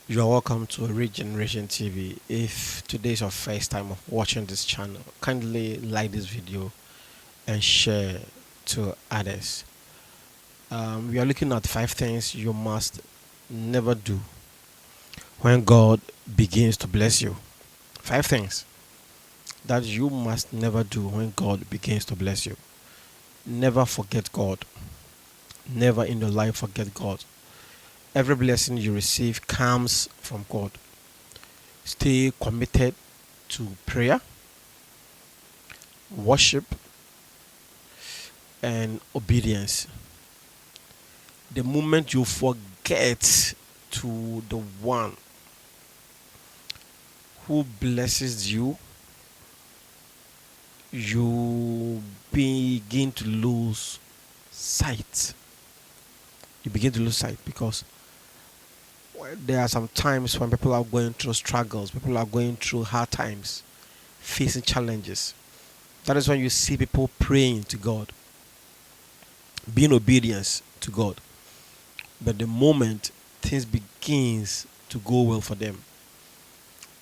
You are welcome to Regeneration TV. If today is your first time of watching this channel, kindly like this video and share to others. We are looking at 5 things you must never do when God begins to bless you. 5 things that you must never do when God begins to bless you. Never forget God. Never in your life forget God. Every blessing you receive comes from God. Stay committed to prayer, worship, and obedience. The moment you forget to the one who blesses you, you begin to lose sight. You begin to lose sight because there are some times when people are going through struggles, people are going through hard times, facing challenges. That is when you see people praying to God, being obedience to God. But the moment things begins to go well for them,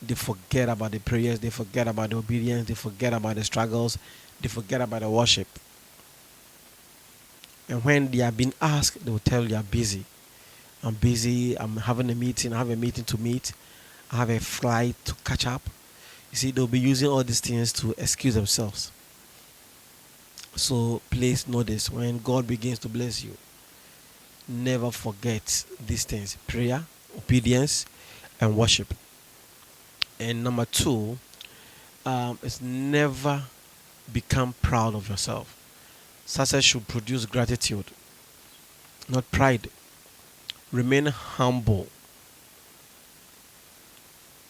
they forget about the prayers, they forget about the obedience, they forget about the struggles, they forget about the worship. And when they are being asked, they will tell you, "I'm busy. I'm busy. I'm having a meeting. I have a meeting to meet. I have a flight to catch up." You see, they'll be using all these things to excuse themselves. So please know this: when God begins to bless you, never forget these things: prayer, obedience, and worship. And number two, is never become proud of yourself. Success should produce gratitude, not pride. Remain humble.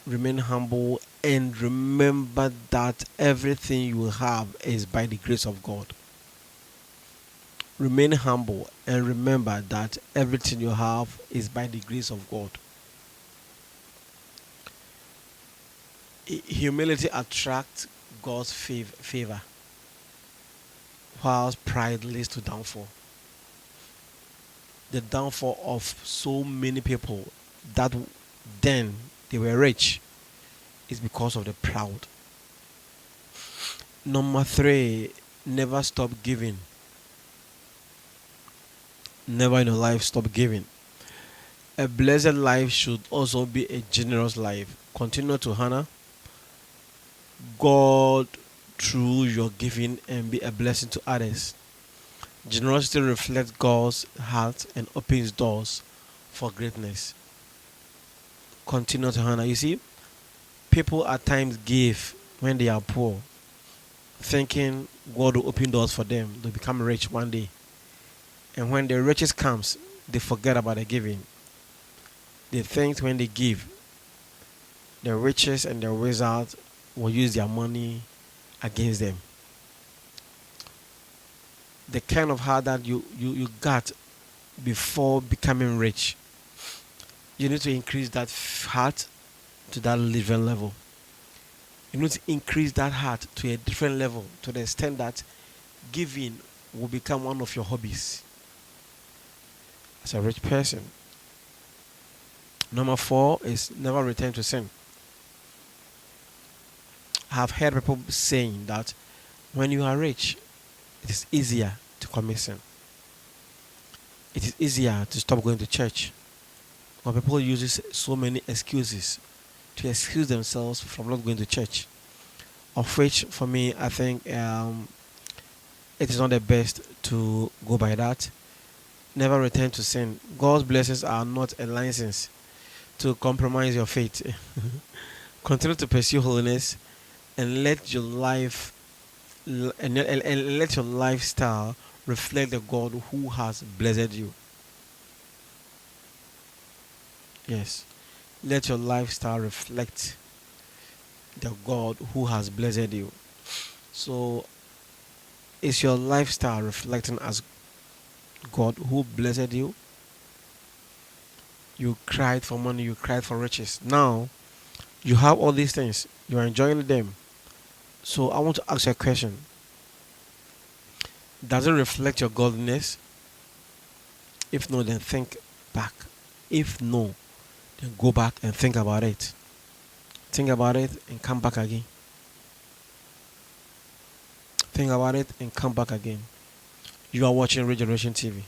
Remain humble and remember that everything you have is by the grace of God. Remain humble and remember that everything you have is by the grace of God. Humility attracts God's favor, whilst pride leads to downfall. The downfall of so many people that then they were rich is because of the proud. Number three, never stop giving. Never in your life stop giving. A blessed life should also be a generous life. Continue to honor God through your giving and be a blessing to others. Generosity reflects God's heart and opens doors for greatness. Continue to honor. You see, people at times give when they are poor, thinking God will open doors for them. They'll become rich one day. And when the riches comes, they forget about the giving. They think when they give, the riches and the wizards will use their money against them. The kind of heart that you got before becoming rich, you need to increase that heart to that different level. You need to increase that heart to a different level to the extent that giving will become one of your hobbies as a rich person. Number four is never return to sin. I have heard people saying that when you are rich, it is easier to commit sin. It is easier to stop going to church. But people use so many excuses to excuse themselves from not going to church. Of which, for me, I think it is not the best to go by that. Never return to sin. God's blessings are not a license to compromise your faith. Continue to pursue holiness and let your life and let your lifestyle reflect the God who has blessed you. Yes. Let your lifestyle reflect the God who has blessed you. So, is your lifestyle reflecting as God who blessed you? You cried for money, you cried for riches. Now, you have all these things, you are enjoying them. So, I want to ask you a question. Does it reflect your godliness? If no, then think back. If no, and go back and think about it. Think about it and come back again. Think about it and come back again. You are watching Regeneration TV.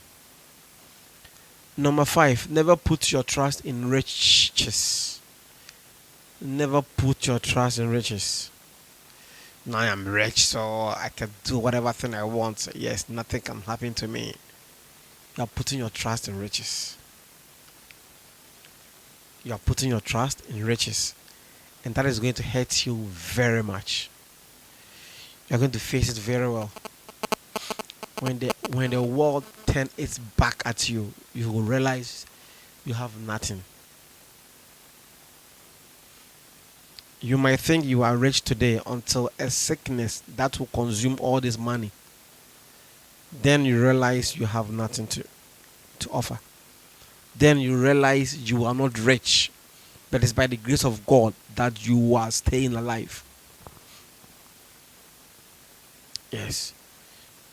Number 5, never put your trust in riches. Never put your trust in riches. Now I am rich, so I can do whatever thing I want. Yes, nothing can happen to me. You are putting your trust in riches. You are putting your trust in riches. And that is going to hurt you very much. You are going to face it very well. When the world turns its back at you, you will realize you have nothing. You might think you are rich today until a sickness that will consume all this money. Then you realize you have nothing to offer. Then you realize you are not rich, but it's by the grace of God that you are staying alive. Yes.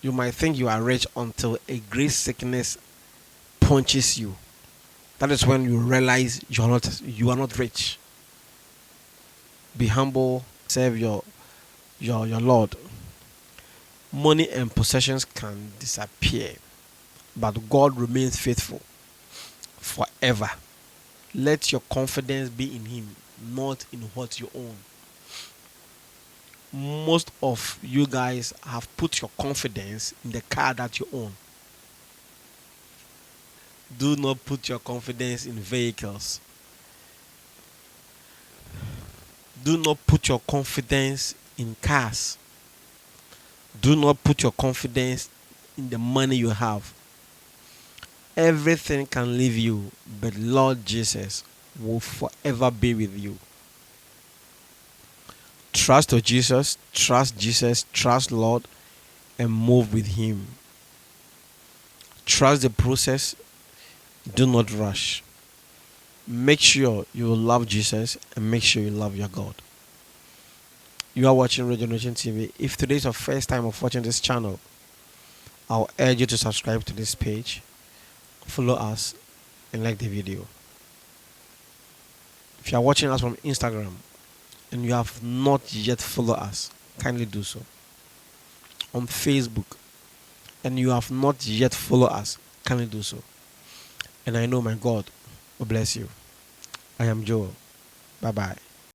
You might think you are rich until a great sickness punches you. That is when you realize you are not rich. Be humble, serve your Lord. Money and possessions can disappear, but God remains faithful forever. Let your confidence be in Him, not in what you own. Most of you guys have put your confidence in the car that you own. Do not put your confidence in vehicles. Do not put your confidence in cars. Do not put your confidence in the money you have. Everything can leave you, but Lord Jesus will forever be with you. Trust Jesus, trust Lord, and move with Him. Trust the process. Do not rush. Make sure you love Jesus and make sure you love your God. You are watching Regeneration TV. If today is your first time of watching this channel, I'll urge you to subscribe to this page, follow us, and like the video. If you are watching us from Instagram and you have not yet followed us, kindly do so. On Facebook and you have not yet followed us, kindly do so. And I know my God will bless you. I am Joel. Bye-bye.